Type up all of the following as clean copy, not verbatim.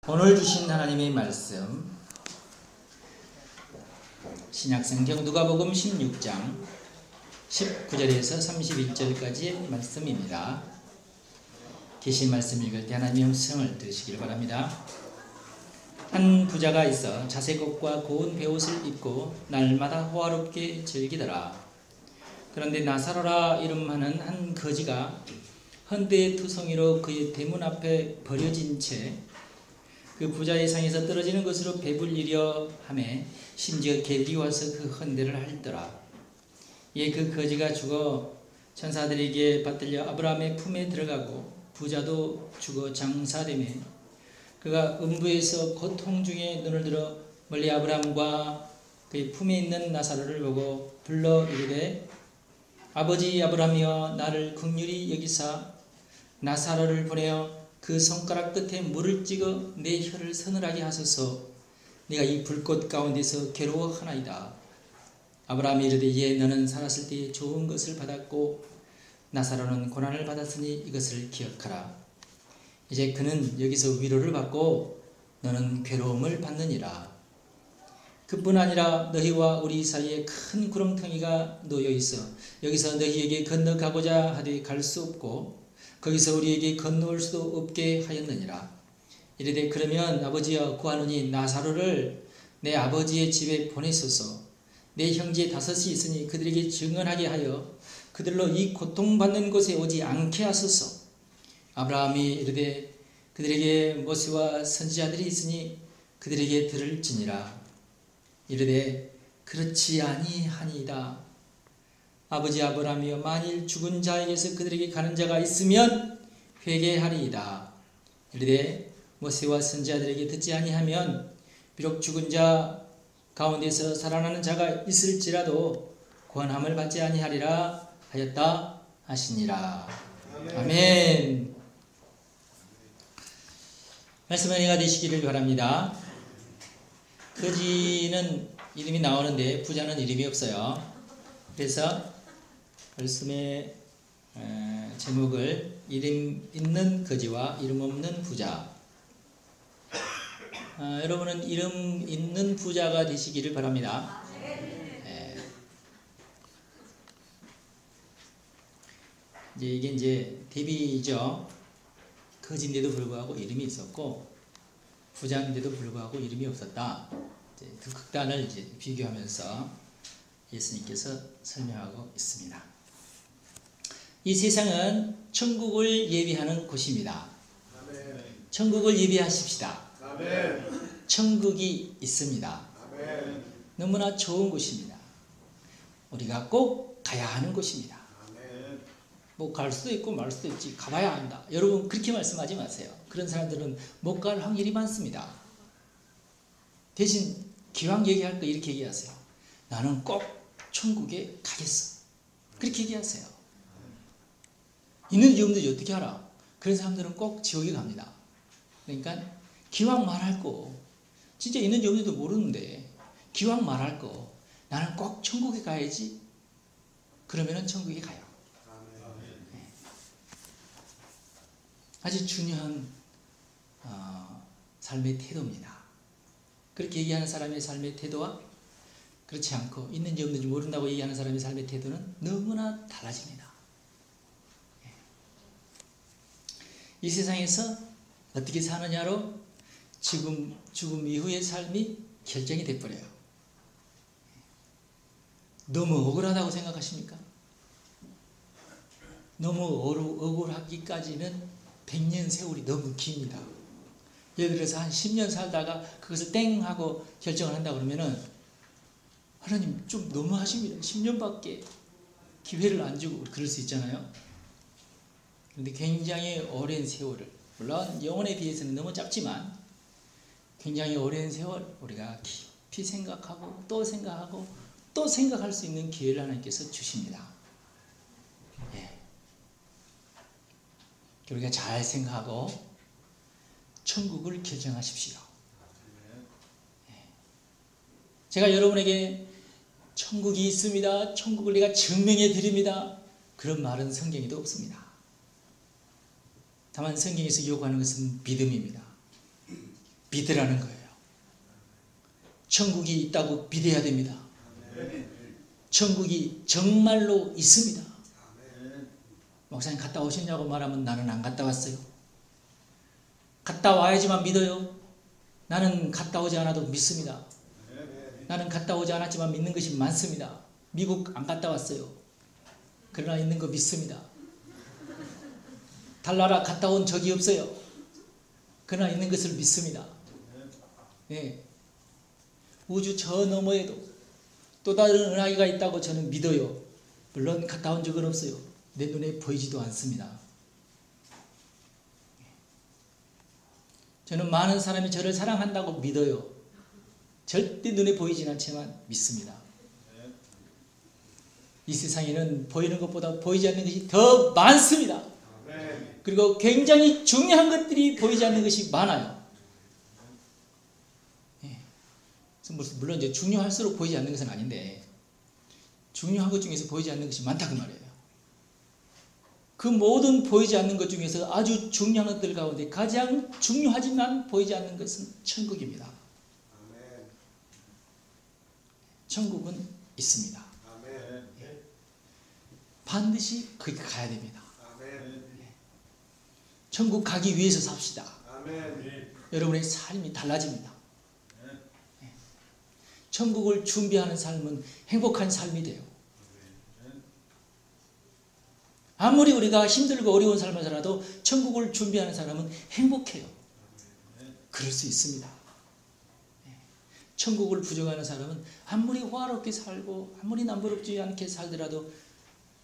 오늘 주신 하나님의 말씀 신약성경 누가복음 16장 19절에서 31절까지의 말씀입니다. 계신 말씀 읽을 때 하나님의 음성을 들으시길 바랍니다. 한 부자가 있어 자색옷과 고운 베옷을 입고 날마다 호화롭게 즐기더라. 그런데 나사로라 이름하는 한 거지가 헌대의 투성이로 그의 대문 앞에 버려진 채 그 부자의 상에서 떨어지는 것으로 배불리려 하며 심지어 객이 와서 그 헌대를 핥더라. 이에 그 거지가 죽어 천사들에게 받들려 아브라함의 품에 들어가고 부자도 죽어 장사되매 그가 음부에서 고통 중에 눈을 들어 멀리 아브라함과 그의 품에 있는 나사로를 보고 불러 이르되 아버지 아브라함이여 나를 긍휼히 여기사 나사로를 보내어 그 손가락 끝에 물을 찍어 내 혀를 서늘하게 하소서. 네가 이 불꽃 가운데서 괴로워하나이다. 아브라함이 이르되 예 너는 살았을 때에 좋은 것을 받았고 나사로는 고난을 받았으니 이것을 기억하라. 이제 그는 여기서 위로를 받고 너는 괴로움을 받느니라. 그뿐 아니라 너희와 우리 사이에 큰 구렁텅이가 놓여 있어 여기서 너희에게 건너가고자 하되 갈 수 없고 거기서 우리에게 건너올 수도 없게 하였느니라. 이르되 그러면 아버지여 구하노니 나사로를 내 아버지의 집에 보내소서. 내 형제 5이 있으니 그들에게 증언하게 하여 그들로 이 고통받는 곳에 오지 않게 하소서. 아브라함이 이르되 그들에게 모세와 선지자들이 있으니 그들에게 들을지니라. 이르되 그렇지 아니하니이다. 아버지 아브라함이여 만일 죽은 자에게서 그들에게 가는 자가 있으면 회개하리이다. 이르되 모세와 선지자들에게 듣지 아니하면 비록 죽은 자 가운데서 살아나는 자가 있을지라도 구원함을 받지 아니하리라 하였다 하시니라. 아멘. 말씀 은혜가 되시기를 바랍니다. 거지는 이름이 나오는데 부자는 이름이 없어요. 그래서 말씀의 제목을 이름 있는 거지와 이름 없는 부자. 여러분은 이름 있는 부자가 되시기를 바랍니다. 이게 이제 대비죠. 거지인데도 불구하고 이름이 있었고 부자인데도 불구하고 이름이 없었다. 두 극단을 이제 비교하면서 예수님께서 설명하고 있습니다. 이 세상은 천국을 예비하는 곳입니다. 아멘. 천국을 예비하십시다. 아멘. 천국이 있습니다. 아멘. 너무나 좋은 곳입니다. 우리가 꼭 가야 하는 곳입니다. 아멘. 뭐 갈 수도 있고 말 수도 있지 가봐야 한다. 여러분 그렇게 말씀하지 마세요. 그런 사람들은 못 갈 확률이 많습니다. 대신 기왕 얘기할 거 이렇게 얘기하세요. 나는 꼭 천국에 가겠어. 그렇게 얘기하세요. 있는지 없는지 어떻게 알아? 그런 사람들은 꼭 지옥에 갑니다. 그러니까 기왕 말할 거 진짜 있는지 없는지도 모르는데 기왕 말할 거 나는 꼭 천국에 가야지. 그러면은 천국에 가요. 네. 아주 중요한 삶의 태도입니다. 그렇게 얘기하는 사람의 삶의 태도와 그렇지 않고 있는지 없는지 모른다고 얘기하는 사람의 삶의 태도는 너무나 달라집니다. 이 세상에서 어떻게 사느냐로 죽음 이후의 삶이 결정이 돼버려요. 너무 억울하다고 생각하십니까? 너무 억울하기까지는 100년 세월이 너무 깁니다. 예를 들어서 한 10년 살다가 그것을 땡 하고 결정을 한다 그러면은 하나님 좀 너무하십니다. 10년밖에 기회를 안 주고 그럴 수 있잖아요. 그런데 굉장히 오랜 세월을, 물론 영혼에 비해서는 너무 짧지만 굉장히 오랜 세월 우리가 깊이 생각하고 또 생각하고 또 생각할 수 있는 기회를 하나님께서 주십니다. 예. 우리가 잘 생각하고 천국을 결정하십시오. 예. 제가 여러분에게 천국이 있습니다. 천국을 내가 증명해 드립니다. 그런 말은 성경에도 없습니다. 다만 성경에서 요구하는 것은 믿음입니다. 믿으라는 거예요. 천국이 있다고 믿어야 됩니다. 천국이 정말로 있습니다. 목사님 갔다 오셨냐고 말하면 나는 안 갔다 왔어요. 갔다 와야지만 믿어요. 나는 갔다 오지 않아도 믿습니다. 나는 갔다 오지 않았지만 믿는 것이 많습니다. 미국 안 갔다 왔어요. 그러나 있는 거 믿습니다. 달나라 갔다 온 적이 없어요. 그러나 있는 것을 믿습니다. 네. 우주 저 너머에도 또 다른 은하계가 있다고 저는 믿어요. 물론 갔다 온 적은 없어요. 내 눈에 보이지도 않습니다. 저는 많은 사람이 저를 사랑한다고 믿어요. 절대 눈에 보이진 않지만 믿습니다. 이 세상에는 보이는 것보다 보이지 않는 것이 더 많습니다. 그리고 굉장히 중요한 것들이 보이지 않는 것이 많아요. 물론 이제 중요할수록 보이지 않는 것은 아닌데 중요한 것 중에서 보이지 않는 것이 많다 그 말이에요. 그 모든 보이지 않는 것 중에서 아주 중요한 것들 가운데 가장 중요하지만 보이지 않는 것은 천국입니다. 천국은 있습니다. 반드시 거기 가야 됩니다. 천국 가기 위해서 삽시다. 여러분의 삶이 달라집니다. 천국을 준비하는 삶은 행복한 삶이 돼요. 아무리 우리가 힘들고 어려운 삶을 살아도 천국을 준비하는 사람은 행복해요. 그럴 수 있습니다. 천국을 부정하는 사람은 아무리 화롭게 살고 아무리 남부럽지 않게 살더라도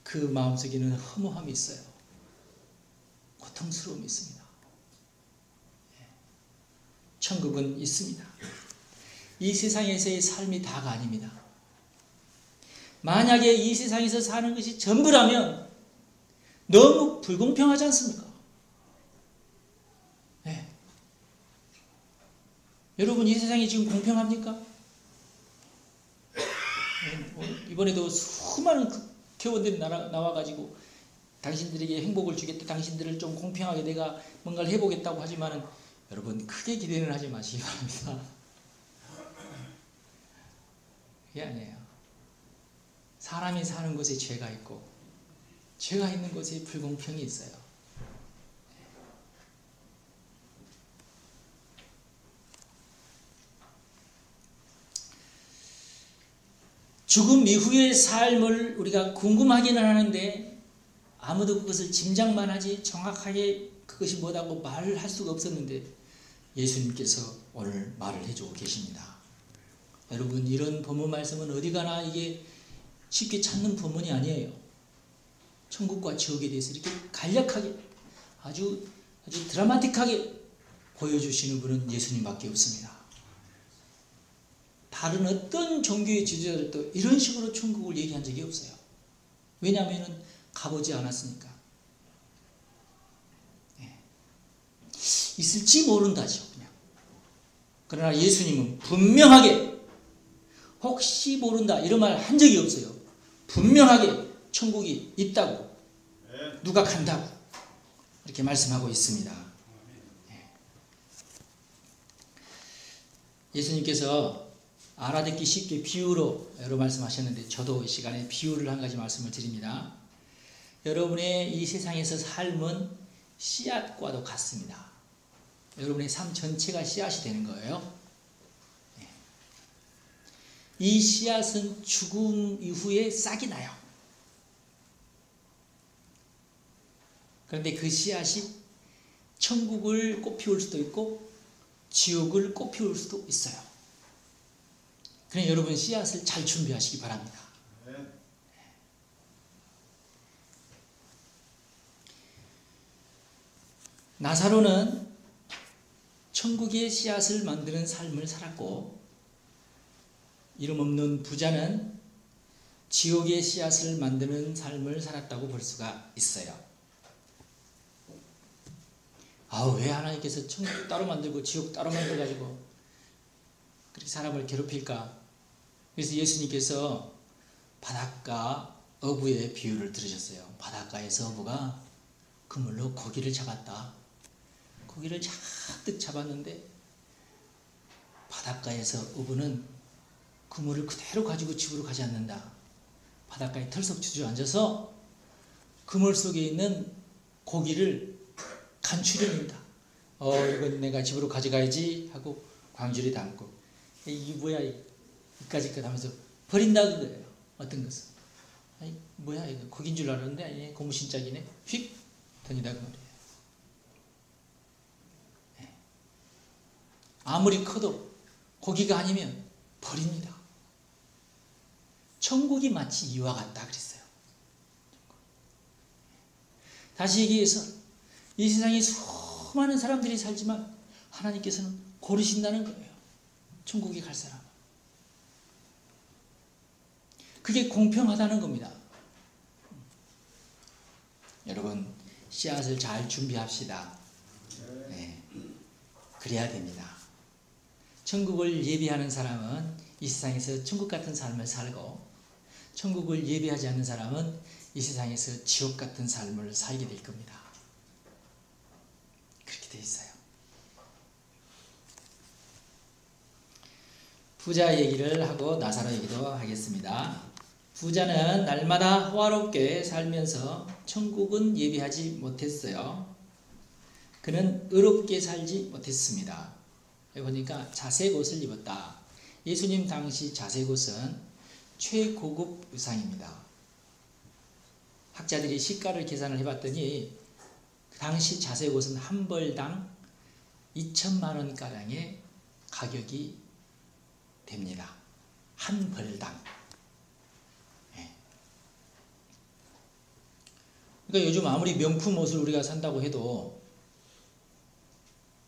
그 마음속에는 허무함이 있어요. 고통스러움이 있습니다. 천국은 있습니다. 이 세상에서의 삶이 다가 아닙니다. 만약에 이 세상에서 사는 것이 전부라면 너무 불공평하지 않습니까? 네. 여러분 이 세상이 지금 공평합니까? 이번에도 수많은 교원들이 나와가지고 당신들에게 행복을 주겠다, 당신들을 좀 공평하게 내가 뭔가를 해보겠다고 하지만은 여러분 크게 기대는 하지 마시기 바랍니다. 그게 아니에요. 사람이 사는 곳에 죄가 있고 죄가 있는 곳에 불공평이 있어요. 죽음 이후의 삶을 우리가 궁금하기는 하는데 아무도 그것을 짐작만 하지 정확하게 그것이 뭐라고 말을 할 수가 없었는데 예수님께서 오늘 말을 해주고 계십니다. 여러분 이런 본문 말씀은 어디 가나 이게 쉽게 찾는 본문이 아니에요. 천국과 지옥에 대해서 이렇게 간략하게 아주 드라마틱하게 보여주시는 분은 예수님밖에 없습니다. 다른 어떤 종교의 지도자들도 이런 식으로 천국을 얘기한 적이 없어요. 왜냐하면 가보지 않았으니까. 있을지 모른다죠. 그냥. 그러나 예수님은 분명하게 혹시 모른다 이런 말 한 적이 없어요. 분명하게 천국이 있다고 누가 간다고 이렇게 말씀하고 있습니다. 예수님께서 알아듣기 쉽게 비유로 여러 말씀하셨는데 저도 이 시간에 비유를 한 가지 말씀을 드립니다. 여러분의 이 세상에서 삶은 씨앗과도 같습니다. 여러분의 삶 전체가 씨앗이 되는 거예요. 이 씨앗은 죽음 이후에 싹이 나요. 그런데 그 씨앗이 천국을 꽃피울 수도 있고 지옥을 꽃피울 수도 있어요. 그러니 여러분 씨앗을 잘 준비하시기 바랍니다. 나사로는 천국의 씨앗을 만드는 삶을 살았고 이름 없는 부자는 지옥의 씨앗을 만드는 삶을 살았다고 볼 수가 있어요. 왜 하나님께서 천국 따로 만들고 지옥 따로 만들어가지고 그렇게 사람을 괴롭힐까? 그래서 예수님께서 바닷가 어부의 비유를 들으셨어요. 바닷가에서 어부가 그물로 고기를 잡았다. 고기를 잔뜩 잡았는데 바닷가에서 어부는 그물을 그대로 가지고 집으로 가지 않는다. 바닷가에 털썩 주저앉아서 그물 속에 있는 고기를 간추려낸다. 이건 내가 집으로 가져가야지 하고 광주리 담고, 이게 뭐야 이까짓 것 하면서 버린다 그거예요. 어떤 것은 아니 뭐야 이거 고기인 줄 알았는데 아니 고무신짝이네. 휙 던지다 그 말이에요. 아무리 커도 고기가 아니면 버립니다. 천국이 마치 이와 같다 그랬어요. 다시 얘기해서 이 세상에 수많은 사람들이 살지만 하나님께서는 고르신다는 거예요. 천국에 갈 사람. 그게 공평하다는 겁니다. 여러분 씨앗을 잘 준비합시다. 네. 그래야 됩니다. 천국을 예비하는 사람은 이 세상에서 천국 같은 삶을 살고, 천국을 예비하지 않는 사람은 이 세상에서 지옥 같은 삶을 살게 될 겁니다. 그렇게 돼 있어요. 부자 얘기를 하고 나사로 얘기도 하겠습니다. 부자는 날마다 호화롭게 살면서 천국은 예비하지 못했어요. 그는 의롭게 살지 못했습니다. 여기 보니까 자색 옷을 입었다. 예수님 당시 자색 옷은 최고급 의상입니다. 학자들이 시가를 계산을 해봤더니 그 당시 자색 옷은 한 벌당 2천만 원가량의 가격이 됩니다. 한 벌당. 그러니까 요즘 아무리 명품 옷을 우리가 산다고 해도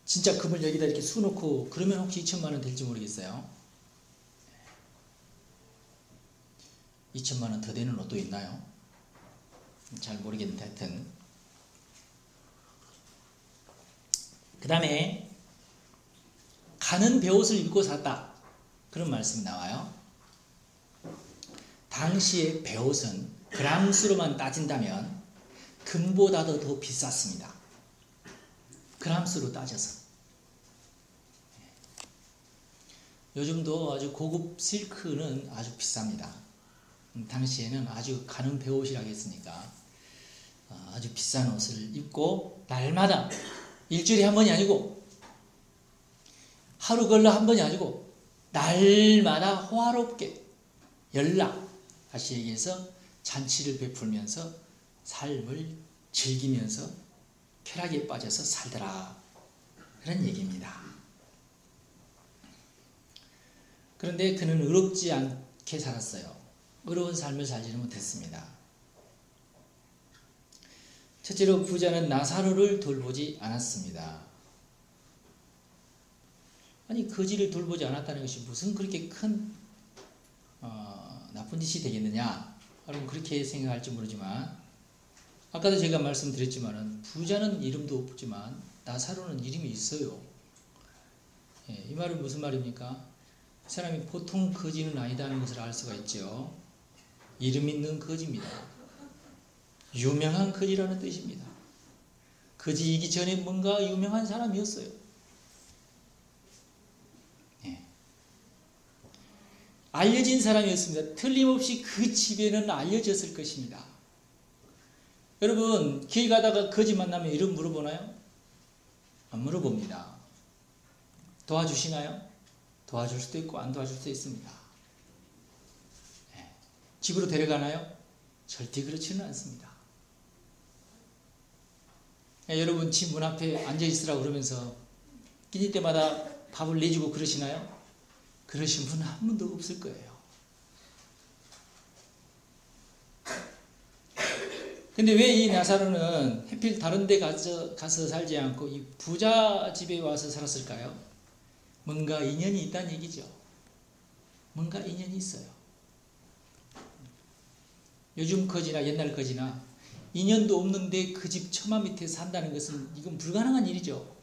진짜 금을 여기다 이렇게 수놓고 그러면 혹시 2천만 원 될지 모르겠어요. 2천만 원 더 되는 옷도 있나요? 잘 모르겠는데 하여튼. 그 다음에 가는 베옷을 입고 샀다. 그런 말씀이 나와요. 당시의 베옷은 그람수로만 따진다면 금보다도 더 비쌌습니다. 그람수로 따져서. 요즘도 아주 고급 실크는 아주 비쌉니다. 당시에는 아주 가는 베옷이라고 했으니까 아주 비싼 옷을 입고 날마다 일주일에 한 번이 아니고 하루 걸러 한 번이 아니고 날마다 호화롭게 연락, 다시 얘기해서 잔치를 베풀면서 삶을 즐기면서 쾌락에 빠져서 살더라. 그런 얘기입니다. 그런데 그는 의롭지 않게 살았어요. 의로운 삶을 살지는 못했습니다. 첫째로 부자는 나사로를 돌보지 않았습니다. 아니 거지를 돌보지 않았다는 것이 무슨 그렇게 큰 나쁜 짓이 되겠느냐? 여러분 그렇게 생각할지 모르지만 아까도 제가 말씀드렸지만 부자는 이름도 없지만 나사로는 이름이 있어요. 이 말은 무슨 말입니까? 이 사람이 보통 거지는 아니다는 것을 알 수가 있죠. 이름 있는 거지입니다. 유명한 거지라는 뜻입니다. 거지이기 전에 뭔가 유명한 사람이었어요. 알려진 사람이었습니다. 틀림없이 그 집에는 알려졌을 것입니다. 여러분 길 가다가 거지 만나면 이름 물어보나요? 안 물어봅니다. 도와주시나요? 도와줄 수도 있고 안 도와줄 수도 있습니다. 집으로 데려가나요? 절대 그렇지는 않습니다. 여러분 집 문 앞에 앉아있으라고 그러면서 끼니 때마다 밥을 내주고 그러시나요? 그러신 분은 한 분도 없을 거예요. 근데 왜 이 나사로는 하필 다른 데 가서 살지 않고 이 부자 집에 와서 살았을까요? 뭔가 인연이 있다는 얘기죠. 뭔가 인연이 있어요. 요즘 거지나 옛날 거지나 인연도 없는데 그 집 처마 밑에 산다는 것은 이건 불가능한 일이죠.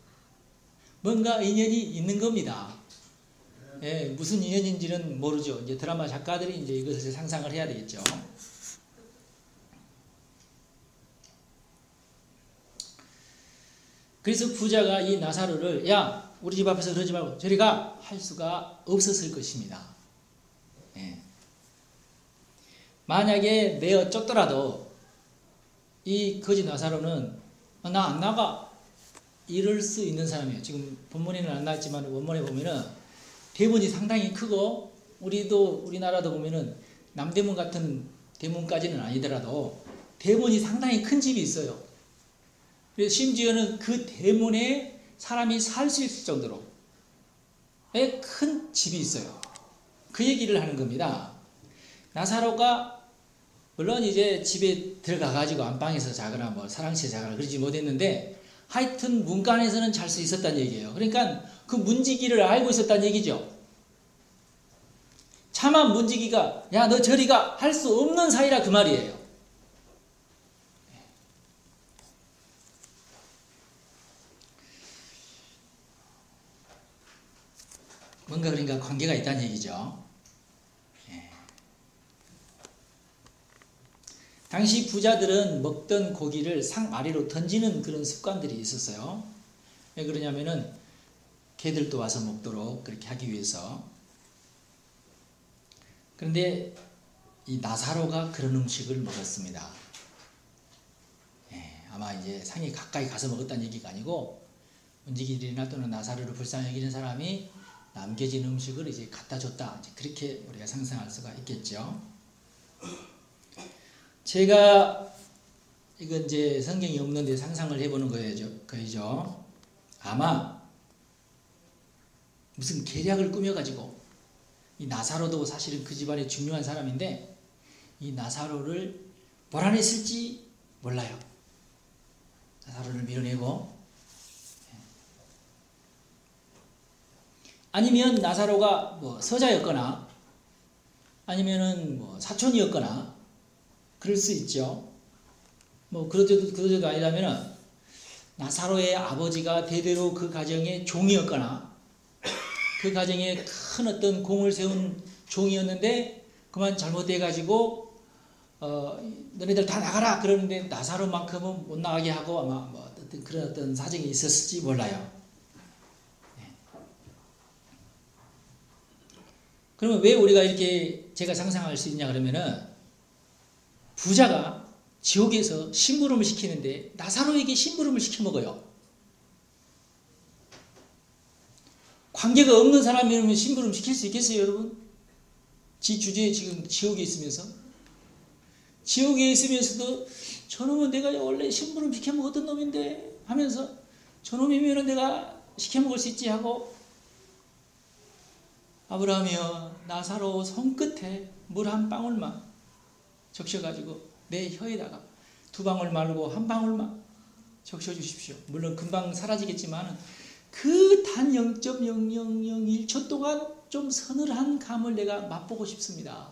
뭔가 인연이 있는 겁니다. 예, 무슨 인연인지는 모르죠. 이제 드라마 작가들이 이제 이것을 상상을 해야 되겠죠. 그래서 부자가 이 나사로를 야 우리 집 앞에서 그러지 말고 저리 가 할 수가 없었을 것입니다. 예. 만약에 내어 쫓더라도 이 거지 나사로는 나 안 나가 이럴 수 있는 사람이에요. 지금 본문에는 안 나왔지만 원문에 보면은 대문이 상당히 크고 우리나라도 보면은 남대문 같은 대문까지는 아니더라도 대문이 상당히 큰 집이 있어요. 그래서 심지어는 그 대문에 사람이 살 수 있을 정도로 큰 집이 있어요. 그 얘기를 하는 겁니다. 나사로가 물론 이제 집에 들어가가지고 안방에서 자거나 뭐 사랑실에 자거나 그러지 못했는데 하여튼 문간에서는 잘 수 있었다는 얘기예요. 그러니까 그 문지기를 알고 있었다는 얘기죠. 차마 문지기가 야 너 저리 가 할 수 없는 사이라 그 말이에요. 뭔가 그러니까 관계가 있다는 얘기죠. 예. 당시 부자들은 먹던 고기를 상 아래로 던지는 그런 습관들이 있었어요. 왜 그러냐면은 개들도 와서 먹도록 그렇게 하기 위해서. 그런데 이 나사로가 그런 음식을 먹었습니다. 예, 아마 이제 상이 가까이 가서 먹었다는 얘기가 아니고 문지기들이나 또는 나사로를 불쌍히 여기는 사람이 남겨진 음식을 이제 갖다 줬다. 이제 그렇게 우리가 상상할 수가 있겠죠. 제가 이건 이제 성경이 없는데 상상을 해보는 거죠. 아마 무슨 계략을 꾸며가지고 이 나사로도 사실은 그 집안의 중요한 사람인데 이 나사로를 몰아냈을지 몰라요. 나사로를 밀어내고 아니면 나사로가 뭐 서자였거나 아니면은 뭐 사촌이었거나 그럴 수 있죠. 뭐 그러저도 아니라면은 나사로의 아버지가 대대로 그 가정의 종이었거나 그 가정에 큰 어떤 공을 세운 종이었는데 그만 잘못돼가지고 너네들 다 나가라 그러는데 나사로만큼은 못 나가게 하고 아마 뭐 어떤 그런 어떤 사정이 있었을지 몰라요. 그러면 왜 우리가 이렇게 제가 상상할 수 있냐 그러면은 부자가 지옥에서 심부름을 시키는데 나사로에게 심부름을 시켜 먹어요. 관계가 없는 사람이라면 심부름 시킬 수 있겠어요, 여러분? 지 주제에 지금 지옥에 있으면서 지옥에 있으면서도 저놈은 내가 원래 심부름 시켜 먹었던 놈인데 하면서 저놈이면은 내가 시켜 먹을 수 있지 하고 아브라함이여 나사로 손끝에 물 한 방울만 적셔가지고 내 혀에다가 2방울 말고 1방울만 적셔주십시오. 물론 금방 사라지겠지만 그 단 0.0001초 동안 좀 서늘한 감을 내가 맛보고 싶습니다.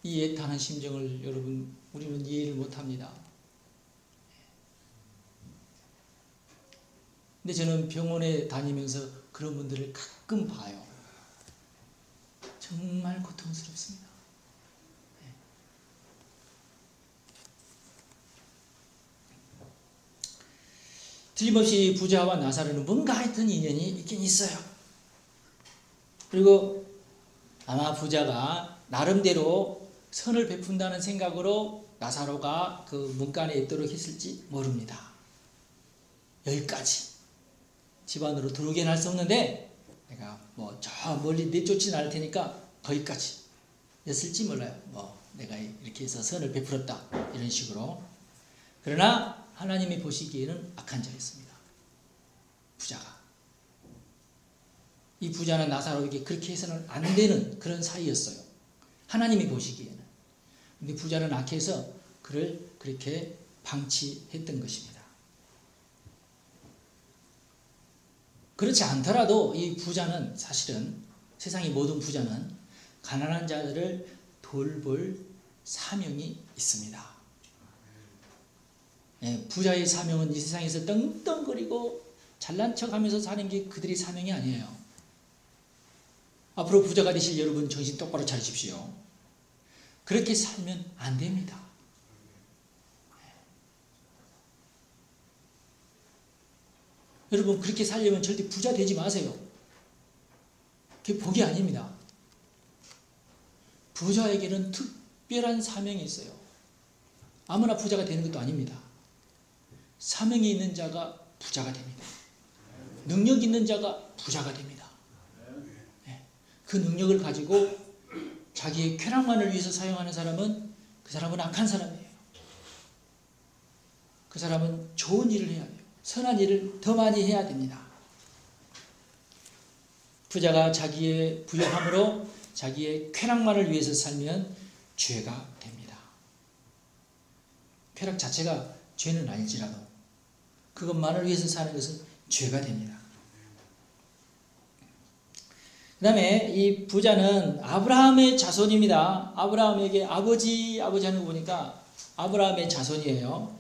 이 애타는 심정을 여러분 우리는 이해를 못합니다. 근데 저는 병원에 다니면서 그런 분들을 가끔 봐요. 정말 고통스럽습니다. 틀림없이 부자와 나사로는 뭔가 하여튼 인연이 있긴 있어요. 그리고 아마 부자가 나름대로 선을 베푼다는 생각으로 나사로가 그 문간에 있도록 했을지 모릅니다. 여기까지 집안으로 들어오게는 할 수 없는데 내가 뭐 저 멀리 내쫓진 않을 테니까 거기까지 였을지 몰라요. 뭐 내가 이렇게 해서 선을 베풀었다 이런 식으로. 그러나 하나님이 보시기에는 악한 자였습니다. 부자가. 이 부자는 나사로에게 그렇게 해서는 안 되는 그런 사이였어요. 하나님이 보시기에는. 근데 부자는 악해서 그를 그렇게 방치했던 것입니다. 그렇지 않더라도 이 부자는 사실은 세상의 모든 부자는 가난한 자들을 돌볼 사명이 있습니다. 예, 부자의 사명은 이 세상에서 떵떵거리고 잘난 척하면서 사는 게 그들의 사명이 아니에요. 앞으로 부자가 되실 여러분 정신 똑바로 차리십시오. 그렇게 살면 안 됩니다. 여러분 그렇게 살려면 절대 부자 되지 마세요. 그게 복이 아닙니다. 부자에게는 특별한 사명이 있어요. 아무나 부자가 되는 것도 아닙니다. 사명이 있는 자가 부자가 됩니다. 능력 있는 자가 부자가 됩니다. 그 능력을 가지고 자기의 쾌락만을 위해서 사용하는 사람은 그 사람은 악한 사람이에요. 그 사람은 좋은 일을 해야 돼요. 선한 일을 더 많이 해야 됩니다. 부자가 자기의 부유함으로 자기의 쾌락만을 위해서 살면 죄가 됩니다. 쾌락 자체가 죄는 아닐지라도 그것만을 위해서 사는 것은 죄가 됩니다. 그 다음에 이 부자는 아브라함의 자손입니다. 아브라함에게 아버지 하는 거 보니까 아브라함의 자손이에요.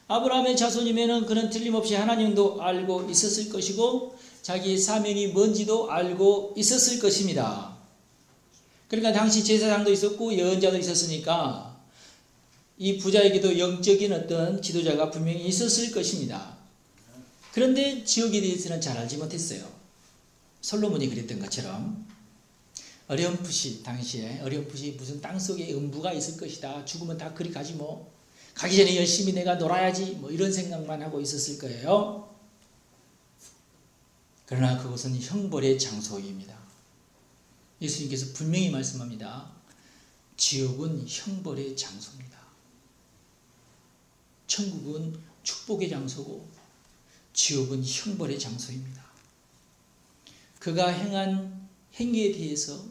아브라함의 자손이면은 그는 틀림없이 하나님도 알고 있었을 것이고 자기의 사명이 뭔지도 알고 있었을 것입니다. 그러니까 당시 제사장도 있었고 예언자도 있었으니까 이 부자에게도 영적인 어떤 지도자가 분명히 있었을 것입니다. 그런데 지옥에 대해서는 잘 알지 못했어요. 솔로몬이 그랬던 것처럼 어렴풋이 당시에 어렴풋이 무슨 땅속에 음부가 있을 것이다. 죽으면 다 그리 가지 뭐. 가기 전에 열심히 내가 놀아야지 뭐 이런 생각만 하고 있었을 거예요. 그러나 그것은 형벌의 장소입니다. 예수님께서 분명히 말씀합니다. 지옥은 형벌의 장소입니다. 천국은 축복의 장소고 지옥은 형벌의 장소입니다. 그가 행한 행위에 대해서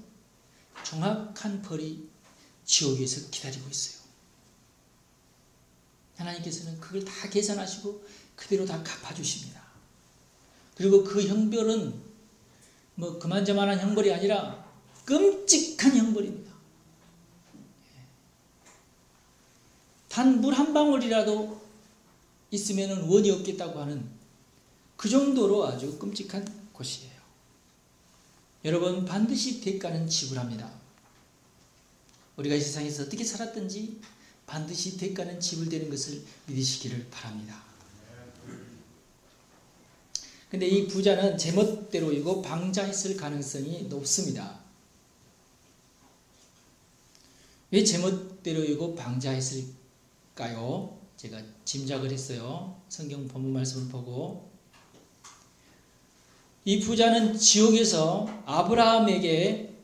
정확한 벌이 지옥에서 기다리고 있어요. 하나님께서는 그걸 다 계산하시고 그대로 다 갚아주십니다. 그리고 그 형벌은 뭐 그만저만한 형벌이 아니라 끔찍한 형벌입니다. 단 물 한 방울이라도 있으면 원이 없겠다고 하는 그 정도로 아주 끔찍한 곳이에요. 여러분 반드시 대가는 지불합니다. 우리가 이 세상에서 어떻게 살았든지 반드시 대가는 지불되는 것을 믿으시기를 바랍니다. 근데 이 부자는 제멋대로이고 방자했을 가능성이 높습니다. 왜 제멋대로이고 방자했을까요? 제가 짐작을 했어요. 성경 본문 말씀을 보고 이 부자는 지옥에서 아브라함에게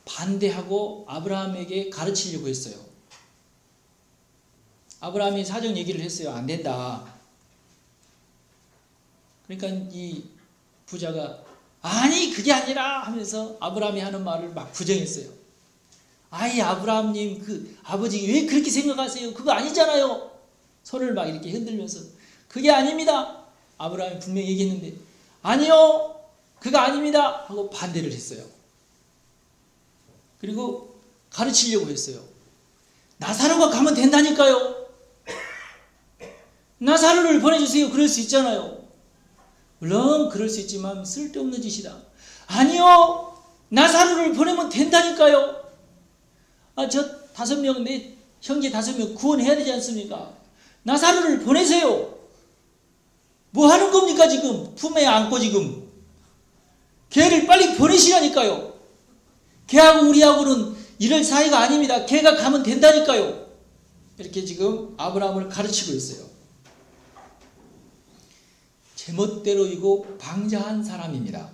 반대하고 아브라함에게 가르치려고 했어요. 아브라함이 사정 얘기를 했어요. 안 된다. 그러니까 이 부자가 아니 그게 아니라 하면서 아브라함이 하는 말을 막 부정했어요. 아이 아브라함님 그 아버지 왜 그렇게 생각하세요? 그거 아니잖아요. 손을 막 이렇게 흔들면서 그게 아닙니다. 아브라함이 분명히 얘기했는데 아니요 그거 아닙니다 하고 반대를 했어요. 그리고 가르치려고 했어요. 나사로가 가면 된다니까요. 나사로를 보내주세요. 그럴 수 있잖아요. 물론 그럴 수 있지만 쓸데없는 짓이다. 아니요 나사로를 보내면 된다니까요. 저 5명 내 형제 5명 구원해야 되지 않습니까? 나사로를 보내세요. 뭐 하는 겁니까 지금? 품에 안고 지금. 걔를 빨리 보내시라니까요. 걔하고 우리하고는 이럴 사이가 아닙니다. 걔가 가면 된다니까요. 이렇게 지금 아브라함을 가르치고 있어요. 제멋대로이고 방자한 사람입니다.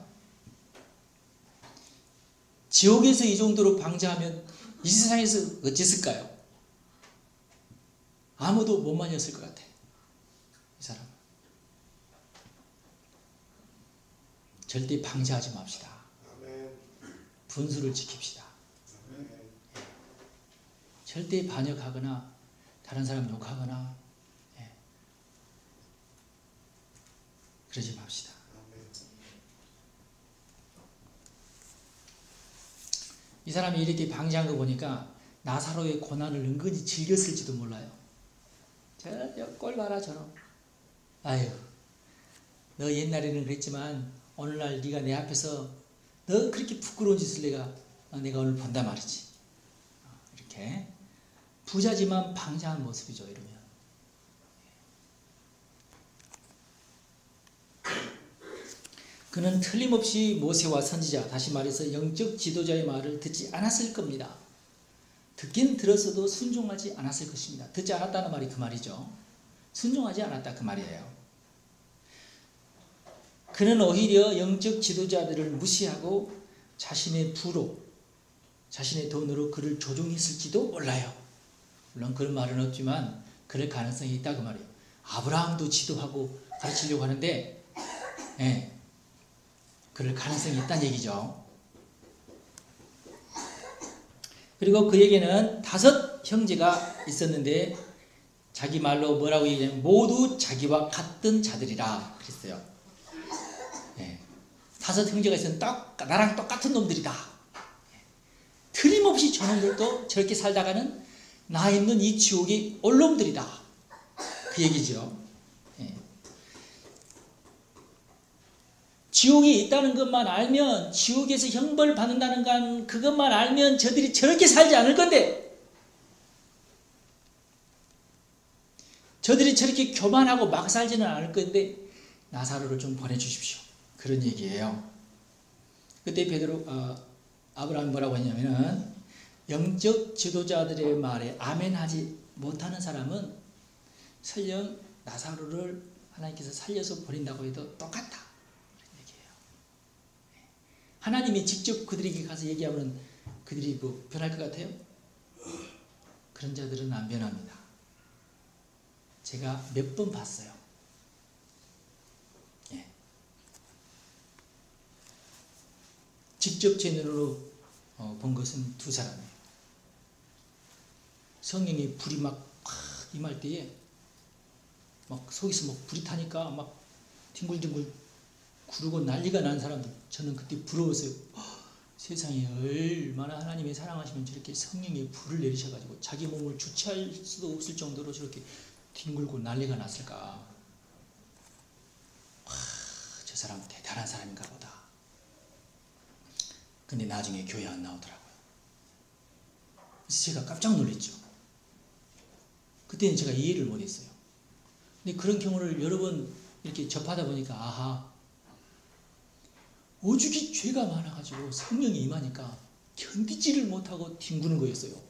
지옥에서 이 정도로 방자하면 이 세상에서 어땠을까요? 아무도 못 만졌을 것 같아요. 이 사람. 절대 방자하지 맙시다. 분수를 지킵시다. 절대 반역하거나 다른 사람 욕하거나 그러지 맙시다. 이 사람이 이렇게 방지한 거 보니까 나사로의 고난을 은근히 즐겼을지도 몰라요. 저 꼴 봐라 저놈. 아유 너 옛날에는 그랬지만 오늘날 네가 내 앞에서 너 그렇게 부끄러운 짓을 내가 오늘 본다 말이지. 이렇게 부자지만 방자한 모습이죠. 이러면 그는 틀림없이 모세와 선지자, 다시 말해서 영적 지도자의 말을 듣지 않았을 겁니다. 듣긴 들었어도 순종하지 않았을 것입니다. 듣지 않았다는 말이 그 말이죠. 순종하지 않았다 그 말이에요. 그는 오히려 영적 지도자들을 무시하고 자신의 부로, 자신의 돈으로 그를 조종했을지도 몰라요. 물론 그런 말은 없지만 그럴 가능성이 있다 그 말이에요. 아브라함도 지도하고 가르치려고 하는데 그럴 가능성이 있다는 얘기죠. 그리고 그에게는 5 형제가 있었는데 자기 말로 뭐라고 얘기하냐면 모두 자기와 같은 자들이라 그랬어요. 5 형제가 있었는데 나랑 똑같은 놈들이다. 틀림없이 저놈들도 저렇게 살다가는 나 있는 이 지옥에 올 놈들이다. 그 얘기죠. 지옥이 있다는 것만 알면, 지옥에서 형벌 받는다는 건 그것만 알면 저들이 저렇게 살지 않을 건데, 저들이 저렇게 교만하고 막 살지는 않을 건데 나사로를 좀 보내주십시오. 그런 얘기예요. 그때 아브라함이 뭐라고 했냐면은, 영적 지도자들의 말에 아멘하지 못하는 사람은 설령 나사로를 하나님께서 살려서 버린다고 해도 똑같다. 그런 얘기예요. 하나님이 직접 그들에게 가서 얘기하면 그들이 뭐 변할 것 같아요? 그런 자들은 안 변합니다. 제가 몇 번 봤어요. 직접 제 눈으로 본 것은 2 사람이에요. 성령의 불이 막 임할 때에 막 속에서 막 불이 타니까 막 뒹굴뒹굴 구르고 난리가 난 사람들, 저는 그때 부러웠어요. 세상에 얼마나 하나님의 사랑하시면 저렇게 성령의 불을 내리셔가지고 자기 몸을 주체할 수도 없을 정도로 저렇게 뒹굴고 난리가 났을까. 저 사람 대단한 사람인가 보다. 근데 나중에 교회 안 나오더라고요. 그래서 제가 깜짝 놀랐죠. 그때는 제가 이해를 못했어요. 근데 그런 경우를 여러 번 이렇게 접하다 보니까 아하, 오죽이 죄가 많아가지고 성령이 임하니까 견디지를 못하고 뒹구는 거였어요.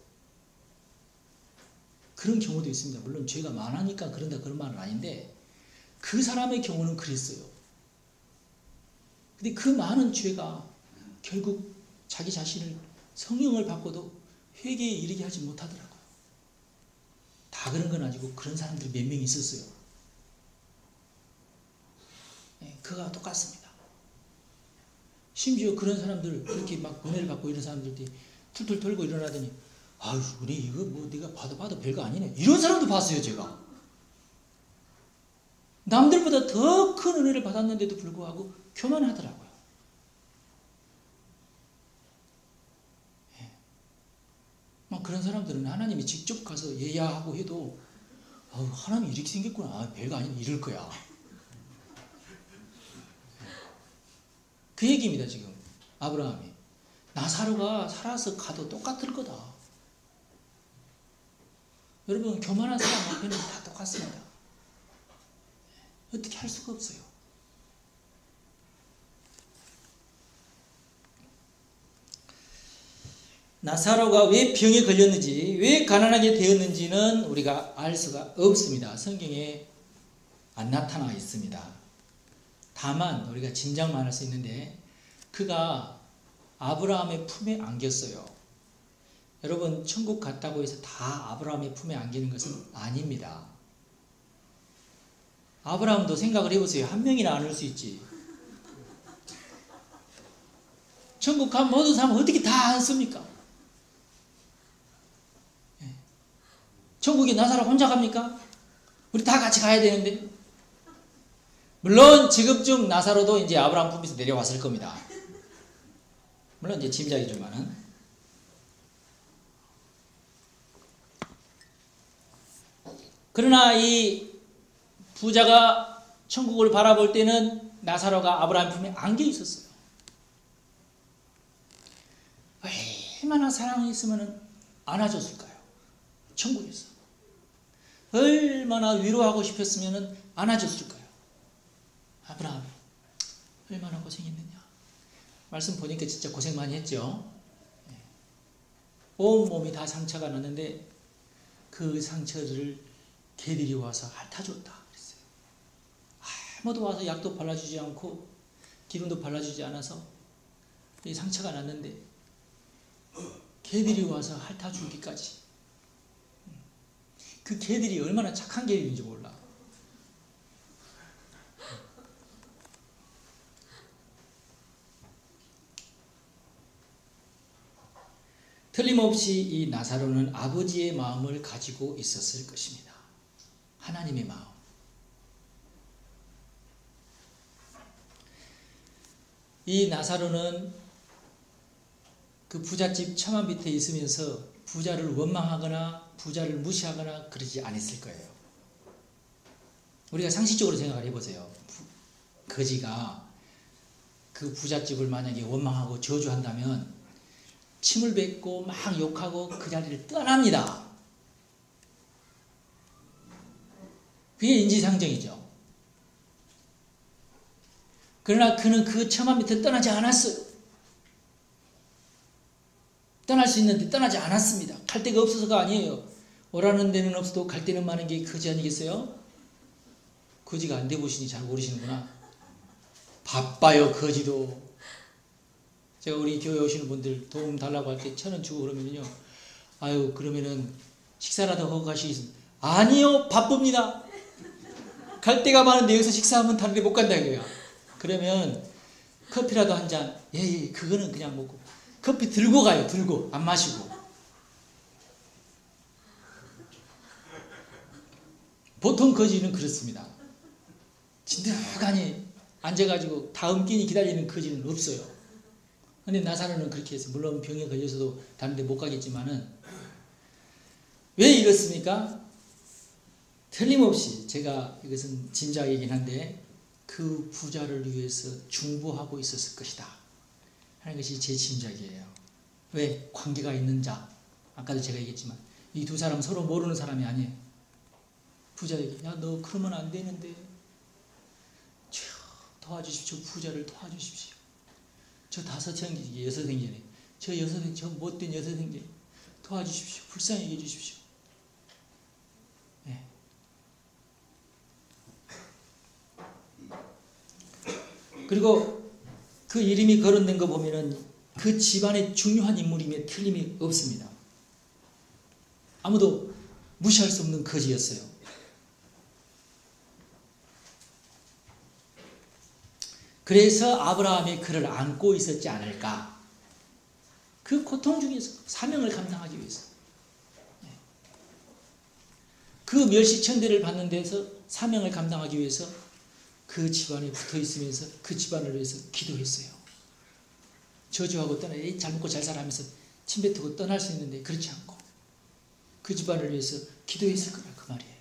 그런 경우도 있습니다. 물론 죄가 많으니까 그런다 그런 말은 아닌데 그 사람의 경우는 그랬어요. 근데 그 많은 죄가 결국 자기 자신을 성령을 받고도 회개에 이르게 하지 못하더라고요. 다 그런 건 아니고 그런 사람들이 몇 명 있었어요. 그거와 똑같습니다. 심지어 그런 사람들, 그렇게 막 은혜를 받고 이런 사람들이 툴툴 털고 일어나더니 아유, 은혜 이거 뭐 네가 봐도 별거 아니네. 이런 사람도 봤어요, 제가. 남들보다 더 큰 은혜를 받았는데도 불구하고 교만하더라고요. 막 그런 사람들은 하나님이 직접 가서 예야하고 해도 하나님이 이렇게 생겼구나. 별거 아니네. 이럴 거야. 그 얘기입니다, 지금. 아브라함이. 나사로가 살아서 가도 똑같을 거다. 여러분, 교만한 사람 앞에는 다 똑같습니다. 어떻게 할 수가 없어요. 나사로가 왜 병에 걸렸는지, 왜 가난하게 되었는지는 우리가 알 수가 없습니다. 성경에 안 나타나 있습니다. 다만 우리가 짐작만 할 수 있는데 그가 아브라함의 품에 안겼어요. 여러분, 천국 갔다고 해서 다 아브라함의 품에 안기는 것은 아닙니다. 아브라함도 생각을 해보세요. 한 명이나 안을 수 있지. 천국 가면 모든 사람 어떻게 다 안습니까? 천국에 나사로 혼자 갑니까? 우리 다 같이 가야 되는데. 물론 지금쯤 나사로도 이제 아브라함 품에서 내려왔을 겁니다. 물론 이제 짐작이지만은. 그러나 이 부자가 천국을 바라볼 때는 나사로가 아브라함 품에 안겨 있었어요. 얼마나 사랑이 있으면 안아줬을까요? 천국에서. 얼마나 위로하고 싶었으면 안아줬을까요? 아브라함이 얼마나 고생했느냐. 말씀 보니까 진짜 고생 많이 했죠. 온몸이 다 상처가 났는데 그 상처를 개들이 와서 핥아줬다 그랬어요. 아무도 와서 약도 발라주지 않고 기름도 발라주지 않아서 이 상처가 났는데 개들이 와서 핥아주기까지. 그 개들이 얼마나 착한 개들인지 몰라. 틀림없이 이 나사로는 아버지의 마음을 가지고 있었을 것입니다. 하나님의 마음. 이 나사로는 그 부잣집 처마 밑에 있으면서 부자를 원망하거나 부자를 무시하거나 그러지 않았을 거예요. 우리가 상식적으로 생각을 해보세요. 거지가 그 부잣집을 만약에 원망하고 저주한다면 침을 뱉고 막 욕하고 그 자리를 떠납니다. 그게 인지상정이죠. 그러나 그는 그 처마 밑에 떠나지 않았어요. 떠날 수 있는데 떠나지 않았습니다. 갈 데가 없어서가 아니에요. 오라는 데는 없어도 갈 데는 많은 게 거지 아니겠어요? 거지가 안 돼 보시니 잘 모르시는구나. 바빠요, 거지도. 제가 우리 교회 오시는 분들 도움 달라고 할 때 1,000원 주고 그러면요. 아유, 그러면은 식사라도 하고 가시겠습니다. 아니요, 바쁩니다. 갈 데가 많은데 여기서 식사하면 다른 데 못 간다 이거야. 그러면 커피라도 한 잔. 예, 그거는 그냥 먹고. 커피 들고 가요, 들고. 안 마시고. 보통 거지는 그렇습니다. 진득하니 앉아가지고 다음 끼니 기다리는 거지는 없어요. 근데 나사로는 그렇게 했어요. 물론 병에 걸려서도 다른 데 못 가겠지만은. 왜 이렇습니까? 틀림없이 제가 이것은 짐작이긴 한데 그 부자를 위해서 중보하고 있었을 것이다 하는 것이 제 짐작이에요. 왜? 관계가 있는 자. 아까도 제가 얘기했지만 이 두 사람 서로 모르는 사람이 아니에요. 부자에게 야, 너 그러면 안 되는데 도와주십시오. 부자를 도와주십시오. 저 5형제, 6형제네. 저 6형제, 저 못된 6형제 도와주십시오. 불쌍히 해주십시오. 네. 그리고 그 이름이 거론된 거 보면은 그 집안의 중요한 인물임에 틀림이 없습니다. 아무도 무시할 수 없는 거지였어요. 그래서 아브라함이 그를 안고 있었지 않을까. 그 고통 중에서 사명을 감당하기 위해서. 그 멸시천대를 받는 데서 사명을 감당하기 위해서 그 집안에 붙어 있으면서 그 집안을 위해서 기도했어요. 저주하고 떠나, 잘 먹고 잘 살아면서 침 뱉고 떠날 수 있는데 그렇지 않고 그 집안을 위해서 기도했을 거라 그 말이에요.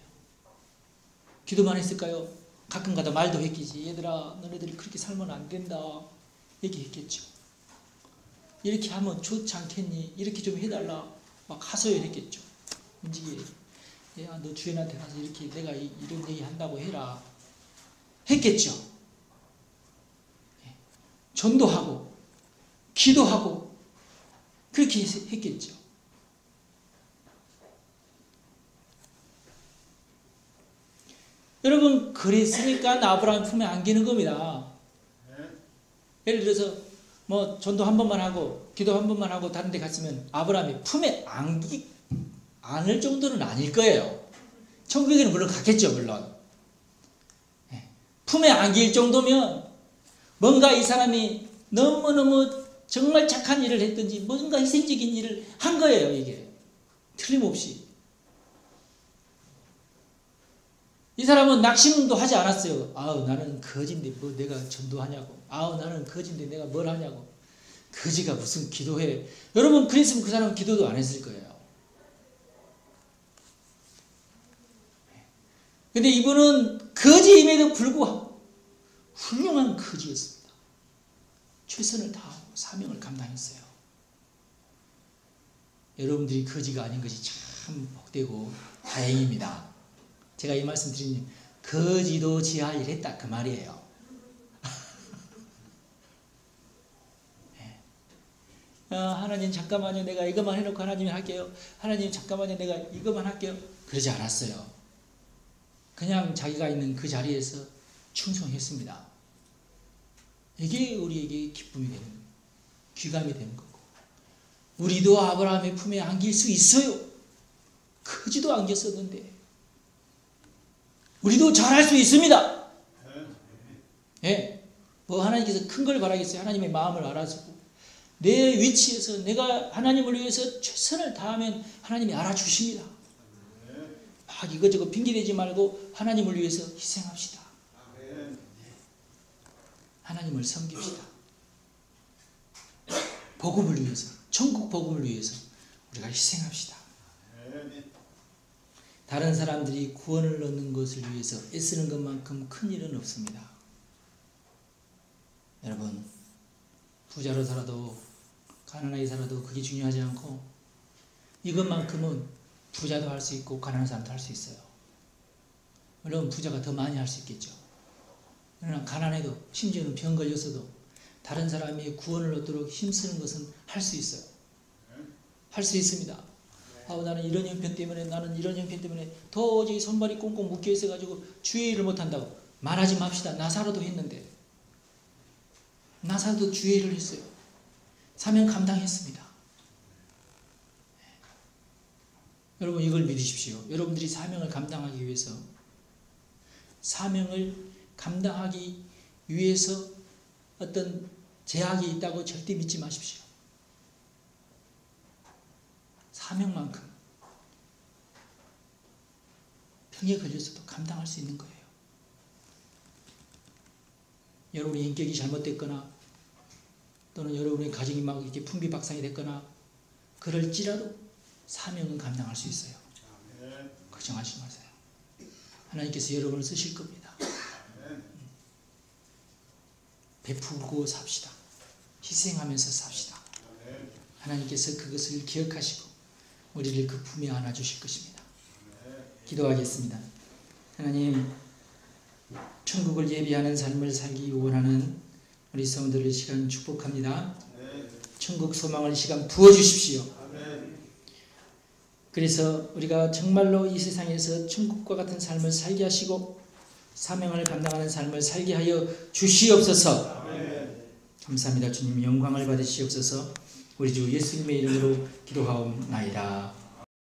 기도만 했을까요? 가끔가다 말도 했겠지. 얘들아, 너네들이 그렇게 살면 안 된다. 얘기했겠죠. 이렇게 하면 좋지 않겠니? 이렇게 좀 해달라. 막 하소연했겠죠. 민지기, 야, 너 주인한테 가서 이렇게 내가 이런 얘기 한다고 해라. 했겠죠. 전도하고, 기도하고, 그렇게 했겠죠. 여러분, 그랬으니까 아브라함 품에 안기는 겁니다. 예를 들어서 뭐 전도 한 번만 하고 기도 한 번만 하고 다른 데 갔으면 아브라함이 품에 안을 정도는 아닐 거예요. 천국에는 물론 갔겠죠, 물론. 품에 안길 정도면 뭔가 이 사람이 너무너무 정말 착한 일을 했든지 뭔가 희생적인 일을 한 거예요, 이게. 틀림없이. 이 사람은 낙심도 하지 않았어요. 아우, 나는 거지인데 뭐 내가 전도하냐고. 아우, 나는 거지인데 내가 뭘 하냐고. 거지가 무슨 기도해. 여러분, 그랬으면 그 사람은 기도도 안 했을 거예요. 근데 이분은 거지임에도 불구하고 훌륭한 거지였습니다. 최선을 다하고 사명을 감당했어요. 여러분들이 거지가 아닌 것이 참 복되고 다행입니다. 제가 이 말씀 드리니 거지도 지할 일 했다 그 말이에요. 하나님 잠깐만요, 내가 이것만 해놓고 하나님이 할게요. 하나님 잠깐만요, 내가 이것만 할게요. 그러지 않았어요. 그냥 자기가 있는 그 자리에서 충성했습니다. 이게 우리에게 기쁨이 되는 거예요. 귀감이 되는 거고. 우리도 아브라함의 품에 안길 수 있어요. 크지도 않겠었는데 우리도 잘할 수 있습니다. 예, 뭐 하나님께서 큰 걸 바라겠어요. 하나님의 마음을 알아주고 내 위치에서 내가 하나님을 위해서 최선을 다하면 하나님이 알아주십니다. 막 이것저것 핑계대지 말고 하나님을 위해서 희생합시다. 하나님을 섬깁시다. 복음을 위해서, 천국 복음을 위해서 우리가 희생합시다. 다른 사람들이 구원을 얻는 것을 위해서 애쓰는 것만큼 큰 일은 없습니다. 여러분, 부자로 살아도 가난하게 살아도 그게 중요하지 않고 이것만큼은 부자도 할 수 있고 가난한 사람도 할 수 있어요. 물론 부자가 더 많이 할 수 있겠죠. 그러나 가난해도 심지어는 병 걸렸어도 다른 사람이 구원을 얻도록 힘쓰는 것은 할 수 있어요. 할 수 있습니다. 나는 이런 형편 때문에 나는 이런 형편 때문에 도저히 손발이 꽁꽁 묶여 있어가지고 주의 일을 못한다고 말하지 맙시다. 나사로도 했는데 나사로도 주의 일을 했어요. 사명 감당했습니다. 여러분 이걸 믿으십시오. 여러분들이 사명을 감당하기 위해서 사명을 감당하기 위해서 어떤 제약이 있다고 절대 믿지 마십시오. 사명만큼 병에 걸려서도 감당할 수 있는 거예요. 여러분의 인격이 잘못됐거나 또는 여러분의 가정이 막 이렇게 풍비박산이 됐거나 그럴지라도 사명은 감당할 수 있어요. 걱정하지 마세요. 하나님께서 여러분을 쓰실 겁니다. 베풀고 삽시다. 희생하면서 삽시다. 하나님께서 그것을 기억하시고 우리를 그 품에 안아주실 것입니다. 기도하겠습니다. 하나님, 천국을 예비하는 삶을 살기 원하는 우리 성도들 시간 축복합니다. 천국 소망을 시간 부어주십시오. 그래서 우리가 정말로 이 세상에서 천국과 같은 삶을 살게 하시고 사명을 감당하는 삶을 살게 하여 주시옵소서. 감사합니다. 주님 영광을 받으시옵소서. 우리 주 예수님의 이름으로 기도하옵나이다.